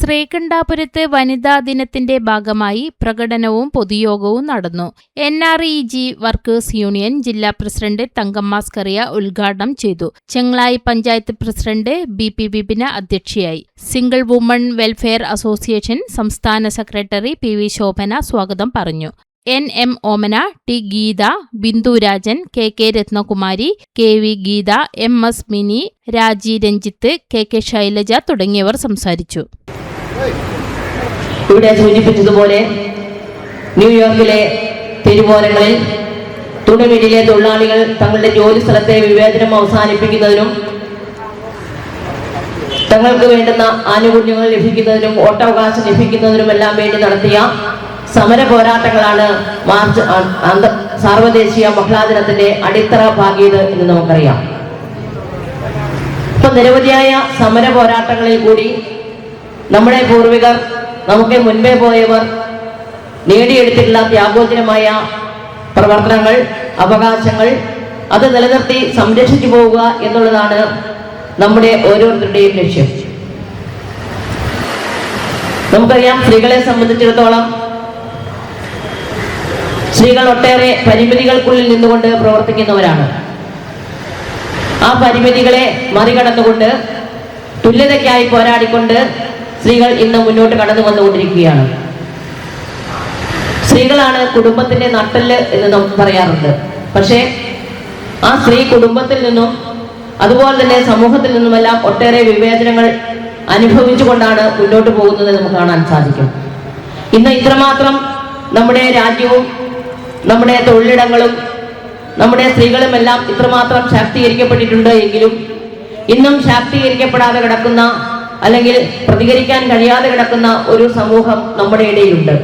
ശ്രീകണ്ഠാപുരത്ത് വനിതാ ദിനത്തിന്റെ ഭാഗമായി പ്രകടനവും പൊതുയോഗവും നടന്നു. NREG വർക്കേഴ്സ് യൂണിയൻ ജില്ലാ പ്രസിഡന്റ് തങ്കമ്മ സ്കറിയ ഉദ്ഘാടനം ചെയ്തു. ചെങ്ങളായി പഞ്ചായത്ത് പ്രസിഡന്റ് BP വിപിന അധ്യക്ഷയായി. സിംഗിൾ വുമൺ വെൽഫെയർ അസോസിയേഷൻ സംസ്ഥാന സെക്രട്ടറി PV ശോഭന സ്വാഗതം പറഞ്ഞു. NM Omana, T Geetha, Bindu Rajan, KK Ratnakumari, KV Geetha, MS Mini, Raji Ranjith, KK Shailaja തുടങ്ങിയവർ സംസാരിച്ചു. ഇവിടെ സൂചിപ്പിച്ചതുപോലെ ന്യൂയോർക്കിലെ തെരുവോരങ്ങളിൽ തുണിമില്ലിലെ തൊഴിലാളികൾ തങ്ങളുടെ ജോലി സ്ഥലത്തെ വിവേചനം അവസാനിപ്പിക്കുന്നതിനും തങ്ങൾക്ക് വേണ്ടുന്ന ആനുകൂല്യങ്ങൾ ലഭിക്കുന്നതിനും വോട്ടവകാശം ലഭിക്കുന്നതിനുമെല്ലാം വേണ്ടി നടത്തിയ സമര പോരാട്ടങ്ങളാണ് മാർച്ച് സാർവദേശീയ മഹിളാ ദിനത്തിന്റെ അടിത്തറ പാകിയത് എന്ന് നമുക്കറിയാം. ഇപ്പൊ നിരവധിയായ സമര പോരാട്ടങ്ങളിൽ കൂടി നമ്മുടെ പൂർവികർ, നമുക്ക് മുൻപേ പോയവർ നേടിയെടുത്തിട്ടുള്ള ത്യാഗോചരമായ പ്രവർത്തനങ്ങൾ, അവകാശങ്ങൾ അത് നിലനിർത്തി സംരക്ഷിച്ചു പോവുക എന്നുള്ളതാണ് നമ്മുടെ ഓരോരുത്തരുടെയും ലക്ഷ്യം. നമുക്കറിയാം, സ്ത്രീകളെ സംബന്ധിച്ചിടത്തോളം സ്ത്രീകൾ ഒട്ടേറെ പരിമിതികൾക്കുള്ളിൽ നിന്നുകൊണ്ട് പ്രവർത്തിക്കുന്നവരാണ്. ആ പരിമിതികളെ മറികടന്നുകൊണ്ട് തുല്യതയ്ക്കായി പോരാടിക്കൊണ്ട് സ്ത്രീകൾ ഇന്ന് മുന്നോട്ട് കടന്നു വന്നുകൊണ്ടിരിക്കുകയാണ്. സ്ത്രീകളാണ് കുടുംബത്തിന്റെ നട്ടെല്ല് എന്ന് നമുക്ക് പറയാറുണ്ട്. പക്ഷേ ആ സ്ത്രീ കുടുംബത്തിൽ നിന്നും അതുപോലെ തന്നെ സമൂഹത്തിൽ നിന്നുമെല്ലാം ഒട്ടേറെ വിവേചനങ്ങൾ അനുഭവിച്ചുകൊണ്ടാണ് മുന്നോട്ട് പോകുന്നത് നമുക്ക് കാണാൻ സാധിക്കും. ഇന്ന് ഇത്രമാത്രം നമ്മുടെ രാജ്യവും നമ്മുടെ തൊഴിലിടങ്ങളും നമ്മുടെ സ്ത്രീകളുമെല്ലാം ഇത്രമാത്രം ശാക്തീകരിക്കപ്പെട്ടിട്ടുണ്ട് എങ്കിലും ഇന്നും ശാക്തീകരിക്കപ്പെടാതെ കിടക്കുന്ന അല്ലെങ്കിൽ പ്രതികരിക്കാൻ കഴിയാതെ കിടക്കുന്ന ഒരു സമൂഹം നമ്മുടെ ഇടയിലുണ്ട്.